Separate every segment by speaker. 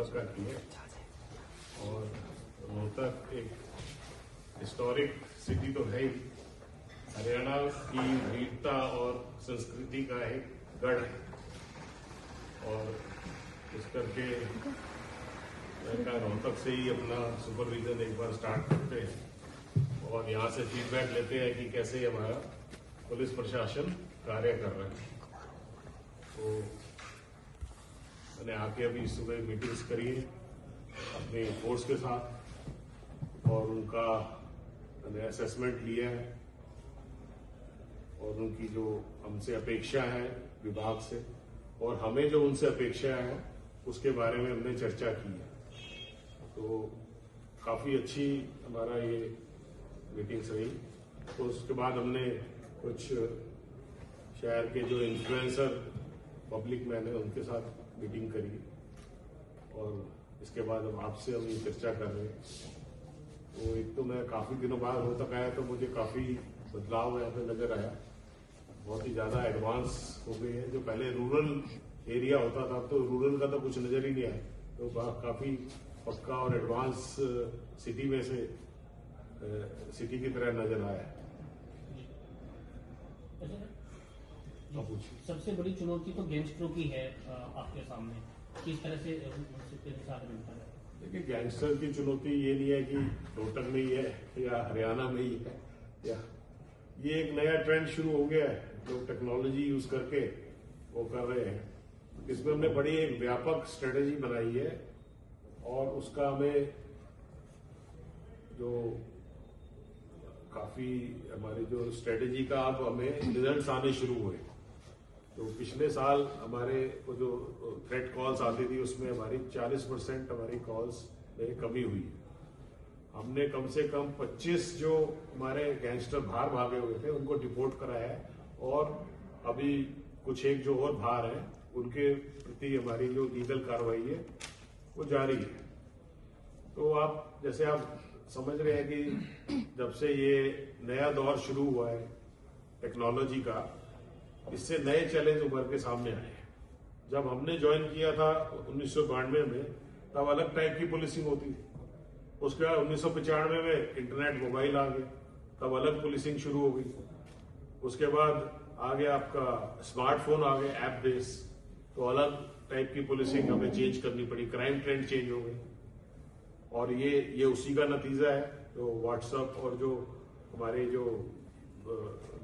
Speaker 1: रोहतक का की है। और रोहतक एक हिस्टोरिक सिटी तो है ही, हरियाणा की वीरता और संस्कृति का एक गढ़ है। और इस करके मैं रोहतक से ही अपना सुपरविजन एक बार स्टार्ट करते हैं और यहाँ से फीडबैक लेते हैं कि कैसे हमारा पुलिस प्रशासन कार्य कर रहा है। तो मैंने आके अभी सुबह मीटिंग्स करी है अपने फोर्स के साथ और उनका मैंने असेसमेंट लिया है और उनकी जो हमसे अपेक्षा है विभाग से और हमें जो उनसे अपेक्षा है उसके बारे में हमने चर्चा की है। तो काफी अच्छी हमारा ये मीटिंग्स रही। तो उसके बाद हमने कुछ शहर के जो इन्फ्लुएंसर पब्लिक मैन है उनके साथ मीटिंग करी और इसके बाद हम आपसे हम चर्चा कर रहे हैं। तो एक तो मैं काफी दिनों बाद रोहतक आया तो मुझे काफी बदलाव यहाँ पे नजर आया, बहुत ही ज्यादा एडवांस हो गए हैं। जो पहले रूरल एरिया होता था तो रूरल का तो कुछ नजर ही नहीं आया, तो काफी पक्का और एडवांस सिटी में से सिटी की तरह नजर आया है।
Speaker 2: सबसे बड़ी चुनौती तो गैंगस्टरों की है आपके सामने, किस तरह से उनके साथ मिलता है?
Speaker 1: देखिए, गैंगस्टर की चुनौती ये नहीं है कि रोहतक में ही है या हरियाणा में ही है, या ये एक नया ट्रेंड शुरू हो गया है जो टेक्नोलॉजी यूज करके वो कर रहे हैं। इसमें हमने बड़ी एक व्यापक स्ट्रेटेजी बनाई है और उसका हमें जो काफी हमारी जो स्ट्रेटेजी का अब हमें रिजल्ट्स आने शुरू हुए। तो पिछले साल हमारे को जो थ्रेट कॉल्स आती थी उसमें हमारी 40% हमारी कॉल्स में कमी हुई। हमने कम से कम 25 जो हमारे गैंगस्टर बाहर भागे हुए थे उनको डिपोर्ट कराया है और अभी कुछ एक जो और बाहर हैं उनके प्रति हमारी जो लीगल कार्रवाई है वो जारी है। तो आप जैसे आप समझ रहे हैं कि जब से ये नया दौर शुरू हुआ है टेक्नोलॉजी का, इससे नए चैलेंज उभर के सामने आए हैं। जब हमने ज्वाइन किया था 1992 में तब अलग टाइप की पुलिसिंग होती थी। उसके बाद 1995 में इंटरनेट मोबाइल आ गया, तब अलग पुलिसिंग शुरू हो गई। उसके बाद आ गया आपका स्मार्टफोन आ गया ऐप बेस, तो अलग टाइप की पुलिसिंग हमें चेंज करनी पड़ी, क्राइम ट्रेंड चेंज हो गई। और ये उसी का नतीजा है। तो व्हाट्सएप और जो हमारे जो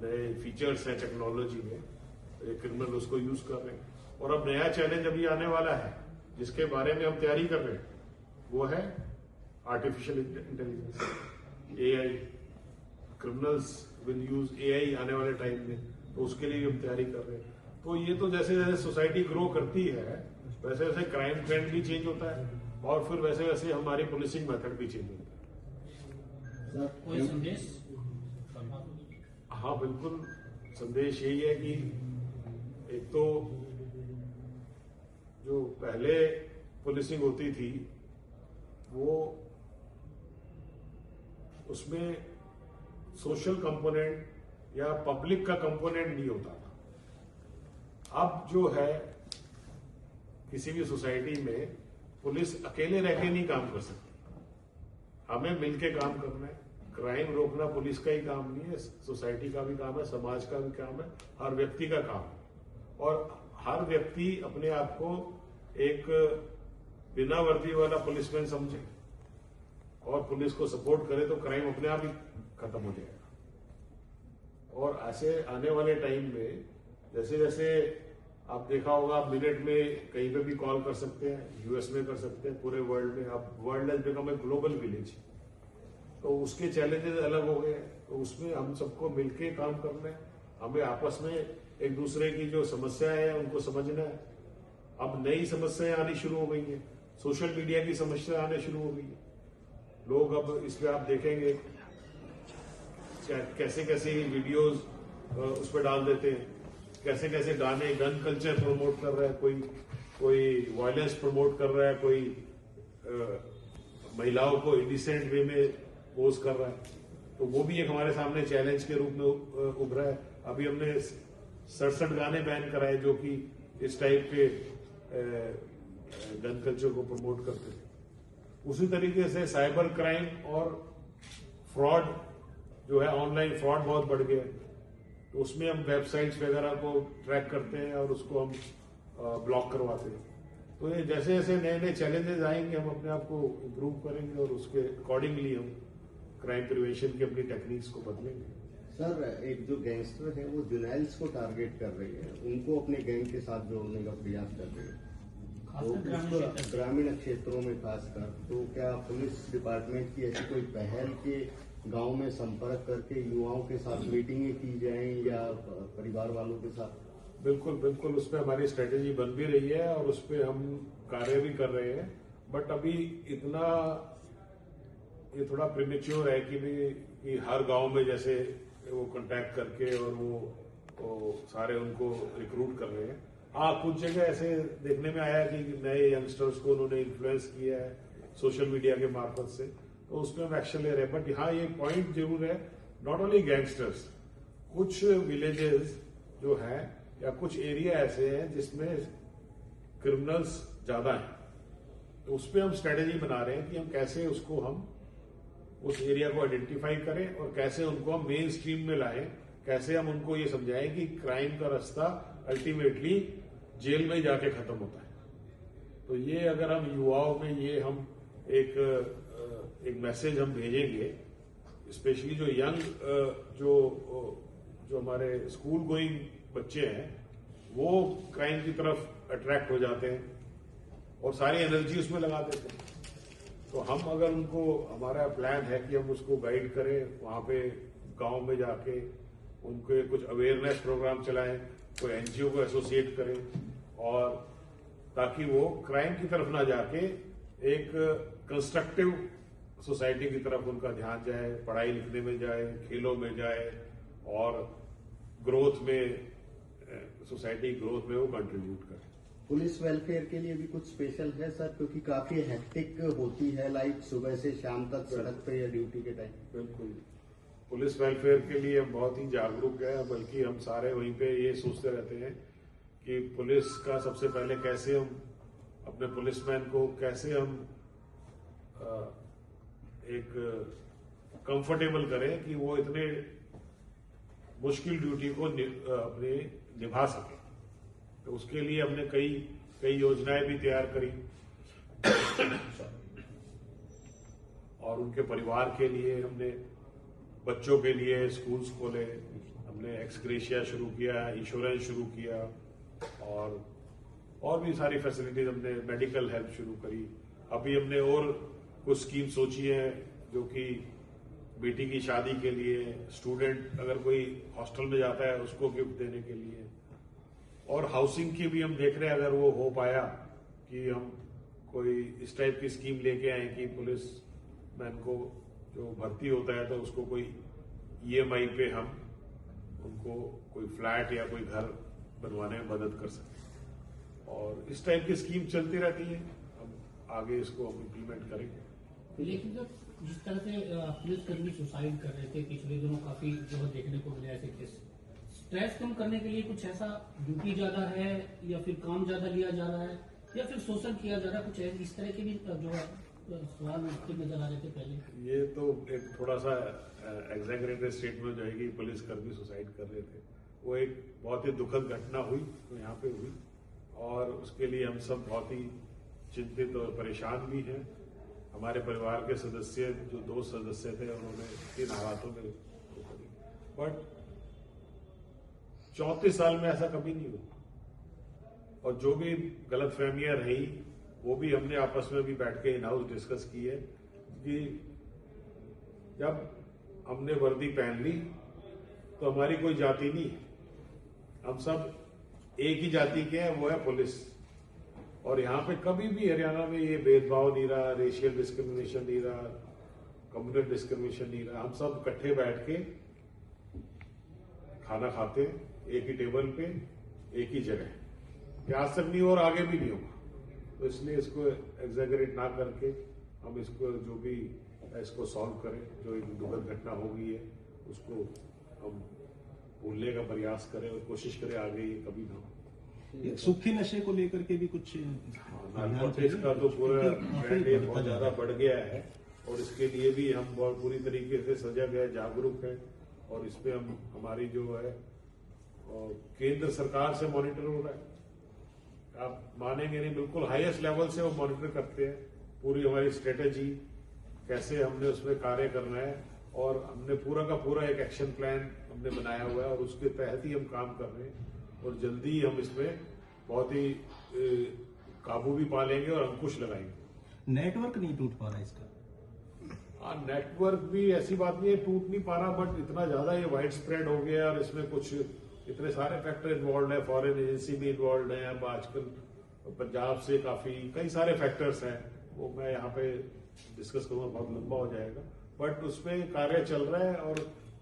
Speaker 1: नए फीचर्स हैं टेक्नोलॉजी में, क्रिमिनल उसको यूज कर रहे हैं। और अब नया चैलेंज अभी आने वाला है जिसके बारे में हम तैयारी कर रहे हैं, वो है artificial intelligence, AI. Criminals will use AI आने वाले टाइम में, तो उसके लिए हम तैयारी कर रहे हैं। तो ये तो जैसे जैसे सोसाइटी ग्रो करती है वैसे वैसे क्राइम ट्रेंड भी चेंज होता है और फिर वैसे वैसे हमारी पुलिसिंग मेथड भी चेंज होता है।
Speaker 2: कोई संदेश?
Speaker 1: हाँ बिल्कुल, संदेश यही है कि एक तो जो पहले पुलिसिंग होती थी वो उसमें सोशल कंपोनेंट या पब्लिक का कंपोनेंट नहीं होता था। अब जो है किसी भी सोसाइटी में पुलिस अकेले रह के नहीं काम कर सकती, हमें मिलके काम करना है। क्राइम रोकना पुलिस का ही काम नहीं है, सोसाइटी का भी काम है, समाज का भी काम है, हर व्यक्ति का काम है। और हर व्यक्ति अपने आप को एक बिना वर्दी वाला पुलिसमैन समझे और पुलिस को सपोर्ट करे तो क्राइम अपने आप ही खत्म हो जाएगा। और ऐसे आने वाले टाइम में जैसे जैसे आप देखा होगा, आप मिनट में कहीं पे भी कॉल कर सकते हैं, यूएस में कर सकते हैं, पूरे वर्ल्ड में। अब world has become a global village, तो उसके चैलेंजेस अलग हो गए। तो उसमें हम सबको मिलके काम करना है, हमें आपस में एक दूसरे की जो समस्याएं हैं उनको समझना है। अब नई समस्याएं आनी शुरू हो गई हैं, सोशल मीडिया की समस्या आने शुरू हो गई है। लोग अब इसमें आप देखेंगे कैसे कैसे वीडियोस उस पर डाल देते हैं, कैसे कैसे गाने, गन कल्चर प्रमोट कर रहा है, कोई वायलेंस प्रमोट कर रहा है, कोई महिलाओं को इंडिसेंट वे में पोज कर रहा है। तो वो भी एक हमारे सामने चैलेंज के रूप में उभरा है। अभी हमने 67 गाने बैन कराए जो कि इस टाइप के गन कल्चर को प्रमोट करते थे। उसी तरीके से साइबर क्राइम और फ्रॉड जो है, ऑनलाइन फ्रॉड बहुत बढ़ गया है, तो उसमें हम वेबसाइट्स वगैरह को ट्रैक करते हैं और उसको हम ब्लॉक करवाते हैं। तो ये जैसे जैसे नए नए चैलेंजेस आएंगे हम अपने आप को इम्प्रूव करेंगे और उसके अकॉर्डिंगली हम क्राइम प्रिवेंशन की अपनी टेक्निक्स को बदलेंगे।
Speaker 3: सर, एक जो गैंगस्टर है वो जुनैल्स को टारगेट कर रहे हैं, उनको अपने गैंग के साथ जोड़ने का प्रयास कर रहे हैं, तो ग्रामीण क्षेत्रों में खासकर। तो क्या पुलिस डिपार्टमेंट की ऐसी कोई पहल के गांव में संपर्क करके युवाओं के साथ मीटिंगें की जाएं या परिवार वालों के साथ?
Speaker 1: बिल्कुल बिल्कुल, उस पर हमारी स्ट्रेटेजी बन भी रही है और उस पर हम कार्य भी कर रहे हैं। बट अभी इतना ये थोड़ा प्रीमेच्योर है कि हर गांव में जैसे वो कांटेक्ट करके और वो सारे उनको रिक्रूट कर रहे हैं। हाँ, कुछ जगह ऐसे देखने में आया कि नए यंगस्टर्स को उन्होंने इन्फ्लुएंस किया है सोशल मीडिया के मार्फत से, तो उसमें हम एक्शन ले रहे हैं। बट हाँ, ये पॉइंट जरूर है, नॉट ओनली गैंगस्टर्स, कुछ विलेजेस जो है या कुछ एरिया ऐसे हैं जिसमें क्रिमिनल्स ज्यादा हैं, तो उस पर हम स्ट्रेटेजी बना रहे हैं कि हम कैसे उसको हम उस एरिया को आइडेंटिफाई करें और कैसे उनको हम मेन स्ट्रीम में लाएं, कैसे हम उनको ये समझाएं कि क्राइम का रास्ता अल्टीमेटली जेल में जाके खत्म होता है। तो ये अगर हम युवाओं में ये हम एक मैसेज हम भेजेंगे, स्पेशली जो यंग जो हमारे स्कूल गोइंग बच्चे हैं वो क्राइम की तरफ अट्रैक्ट हो जाते हैं और सारी एनर्जी उसमें लगा देते हैं। तो हम अगर उनको, हमारा प्लान है कि हम उसको गाइड करें, वहां पे गांव में जाके उनके कुछ अवेयरनेस प्रोग्राम चलाएं, कोई एनजीओ को एसोसिएट करें और ताकि वो क्राइम की तरफ ना जाके एक कंस्ट्रक्टिव सोसाइटी की तरफ उनका ध्यान जाए, पढ़ाई लिखने में जाए, खेलों में जाए और ग्रोथ में, सोसाइटी ग्रोथ में वो कंट्रीब्यूट करे।
Speaker 3: पुलिस वेलफेयर के लिए भी कुछ स्पेशल है सर, क्योंकि काफी हेक्टिक होती है लाइफ सुबह से शाम तक सड़क पे या ड्यूटी के टाइम?
Speaker 1: बिल्कुल, पुलिस वेलफेयर के लिए हम बहुत ही जागरूक है, बल्कि हम सारे वहीं पे ये सोचते रहते हैं कि पुलिस का सबसे पहले कैसे हम अपने पुलिसमैन को कैसे हम एक कंफर्टेबल करें कि वो इतने मुश्किल ड्यूटी को अपने निभा सके। तो उसके लिए हमने कई योजनाएं भी तैयार करी और उनके परिवार के लिए हमने, बच्चों के लिए स्कूल्स खोले, हमने एक्सग्रेशिया शुरू किया, इंश्योरेंस शुरू किया और भी सारी फैसिलिटीज, हमने मेडिकल हेल्प शुरू करी। अभी हमने और कुछ स्कीम सोची है जो कि बेटी की शादी के लिए, स्टूडेंट अगर कोई हॉस्टल में जाता है उसको गिफ्ट देने के लिए, और हाउसिंग की भी हम देख रहे हैं अगर वो हो पाया कि हम कोई इस टाइप की स्कीम लेके आए कि पुलिस मैन को जो भर्ती होता है तो उसको कोई ईएमआई पे हम उनको कोई फ्लैट या कोई घर बनवाने में मदद कर सकें। और इस टाइप की स्कीम चलती रहती है, हम आगे इसको हम इम्प्लीमेंट करेंगे।
Speaker 2: लेकिन जब जिस तरह से पुलिसकर्मी सुसाइड कर रहे थे पिछले दिनों, काफी जो है देखने को मिले ऐसे केस, स्ट्रेस कम करने के लिए कुछ ऐसा ड्यूटी ज्यादा है या फिर काम ज्यादा लिया जा रहा है या फिर शोषण किया जा रहा है, कुछ इस तरह के भी जो है सवाल उठते नजर आ रहे थे पहले?
Speaker 1: ये तो एक थोड़ा सा एग्जैगरेटेड स्टेटमेंट जो है कि पुलिसकर्मी सुसाइड कर रहे थे, वो एक बहुत ही दुखद घटना हुई तो यहाँ पे हुई और उसके लिए हम सब बहुत ही चिंतित और परेशान भी हैं। हमारे परिवार के सदस्य जो 2 सदस्य थे उन्होंने इन हालातों में, बट 34 साल में ऐसा कभी नहीं हुआ और जो भी गलतफहमियां रही वो भी हमने आपस में भी बैठ के इन हाउस डिस्कस की है कि जब हमने वर्दी पहन ली तो हमारी कोई जाति नहीं है, हम सब एक ही जाति के हैं, वो है पुलिस। और यहाँ पे कभी भी हरियाणा में ये भेदभाव नहीं रहा, रेशियल डिस्क्रिमिनेशन नहीं रहा, कम्युनल डिस्क्रिमिनेशन नहीं रहा। हम सब इकट्ठे बैठ के खाना खाते एक ही टेबल पे एक ही जगह, आज तक नहीं और आगे भी नहीं होगा। तो इसलिए इसको एग्जैगरेट ना करके हम इसको जो भी इसको सॉल्व करें, जो एक दुखद घटना हो गई है उसको हम भूलने का प्रयास करें और कोशिश करें आगे ये कभी ना हो।
Speaker 4: ये सूखे नशे को लेकर के भी कुछ
Speaker 1: नारकोटिक्स का तो पूरा ट्रेंड ये बहुत ज्यादा बढ़ गया है और इसके लिए भी हम बहुत पूरी तरीके से सजग है, जागरूक है और इसमें हम हमारी जो है केंद्र सरकार से मॉनिटर हो रहा है। आप मानेंगे नहीं, बिल्कुल हाईएस्ट लेवल से वो मॉनिटर करते हैं पूरी हमारी स्ट्रेटेजी कैसे हमने उसमें कार्य करना है और हमने पूरा का पूरा एक एक्शन प्लान हमने बनाया हुआ है और उसके तहत ही हम काम कर रहे हैं और जल्दी ही हम इसमें बहुत ही काबू भी पा लेंगे और अंकुश लगाएंगे।
Speaker 4: नेटवर्क नहीं टूट पा रहा इसका?
Speaker 1: नेटवर्क भी ऐसी बात नहीं है टूट नहीं पा रहा, बट इतना ज्यादा ये वाइड स्प्रेड हो गया और इसमें कुछ इतने सारे फैक्टर इन्वॉल्व है, फॉरेन एजेंसी भी इन्वॉल्व है, अब आजकल पंजाब से कई सारे फैक्टर्स हैं, वो मैं यहाँ पे डिस्कस करूंगा, बहुत लंबा हो जाएगा, बट उसमें कार्य चल रहा है और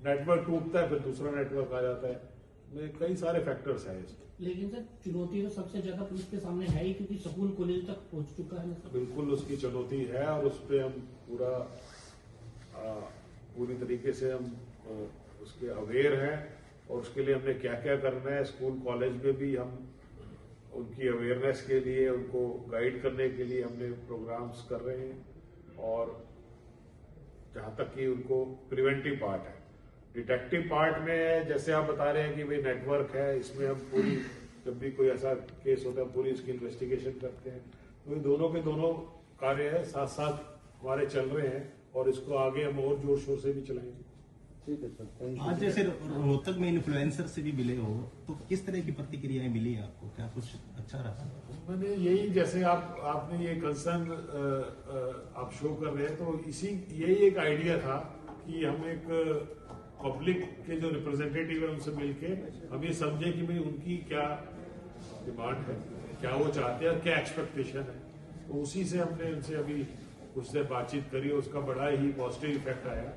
Speaker 1: नेटवर्क टूटता है फिर दूसरा नेटवर्क आ जाता है, कई सारे फैक्टर्स हैं इसमें।
Speaker 2: लेकिन सर चुनौती तो सबसे ज्यादा पुलिस के सामने है ही क्योंकि स्कूल कॉलेज तक पहुंच चुका है सर।
Speaker 1: बिल्कुल उसकी चुनौती है और उस पर हम पूरी तरीके से हम उसके अवेयर हैं और उसके लिए हमने क्या क्या करना है, स्कूल कॉलेज में भी हम उनकी अवेयरनेस के लिए उनको गाइड करने के लिए हमने प्रोग्राम्स कर रहे हैं और जहां तक कि उनको प्रिवेंटिव पार्ट है, डिटेक्टिव पार्ट में जैसे आप बता रहे हैं कि भाई नेटवर्क है, इसमें हम पूरी जब भी कोई ऐसा केस होता है पूरी इसकी इन्वेस्टिगेशन करते हैं, तो ये दोनों के दोनों कार्य है साथ साथ हमारे चल रहे हैं और इसको आगे हम और जोर शोर से भी चलाएंगे।
Speaker 3: ठीक है सर।
Speaker 4: आज जैसे रोहतक में इन्फ्लुएंसर से भी मिले हो तो किस तरह की प्रतिक्रियाएं मिली आपको, क्या कुछ अच्छा रहा?
Speaker 1: मैंने यही जैसे आपने ये कंसर्न आप शो कर रहे हैं तो यही एक आइडिया था कि हम एक पब्लिक के जो रिप्रेजेंटेटिव है उनसे मिलके हम ये समझे कि भाई उनकी क्या डिमांड है, क्या वो चाहते हैं और क्या एक्सपेक्टेशन है, तो उसी से हमने उनसे अभी कुछ देर बातचीत करी, उसका बड़ा ही पॉजिटिव इफेक्ट आया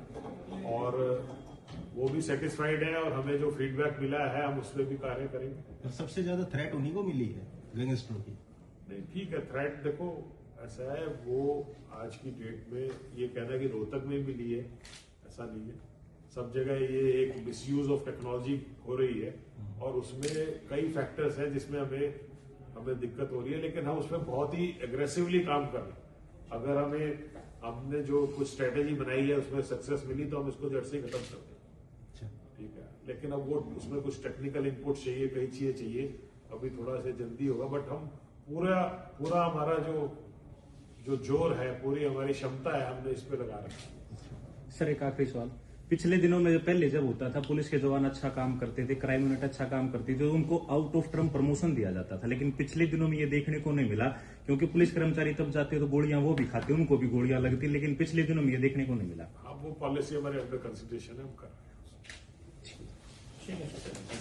Speaker 1: और वो भी सेटिस्फाइड है और हमें जो फीडबैक मिला है हम उसमें भी कार्य करेंगे।
Speaker 4: तो सबसे ज्यादा थ्रेट उन्हीं को मिली है गैंगस्टरों की? नहीं,
Speaker 1: ठीक है, थ्रेट देखो ऐसा है, वो आज की डेट में ये कहना कि रोहतक में मिली है ऐसा नहीं है, सब जगह ये एक मिसयूज ऑफ टेक्नोलॉजी हो रही है और उसमें कई फैक्टर्स हैं जिसमें हमें दिक्कत हो रही है, लेकिन हम उसमें बहुत ही एग्रेसिवली काम कर रहे हैं। अगर हमने जो कुछ स्ट्रेटेजी बनाई है उसमें सक्सेस मिली तो हम इसको जड़ से खत्म कर दें, ठीक है, लेकिन अब वो उसमें कुछ टेक्निकल इनपुट चाहिए, कई चीजें चाहिए, अभी थोड़ा सा जल्दी होगा, बट हम पूरा हमारा जो जोर है, पूरी हमारी क्षमता है, हमने इस पे लगा रखा है।
Speaker 5: सर एक आखिरी सवाल, पिछले दिनों में पहले जब होता था पुलिस के जवान अच्छा काम करते थे, क्राइम यूनिट अच्छा काम करती थी, तो उनको आउट ऑफ टर्म प्रमोशन दिया जाता था, लेकिन पिछले दिनों में ये देखने को नहीं मिला क्योंकि पुलिस कर्मचारी तब जाते तो गोलियां वो भी खाते, उनको भी गोलियां लगती, लेकिन पिछले दिनों में ये देखने को नहीं मिला।
Speaker 1: अब वो पॉलिसी हमारे अंडर कंसिडरेशन है, हम कर रहे हैं।
Speaker 2: ठीक है सर।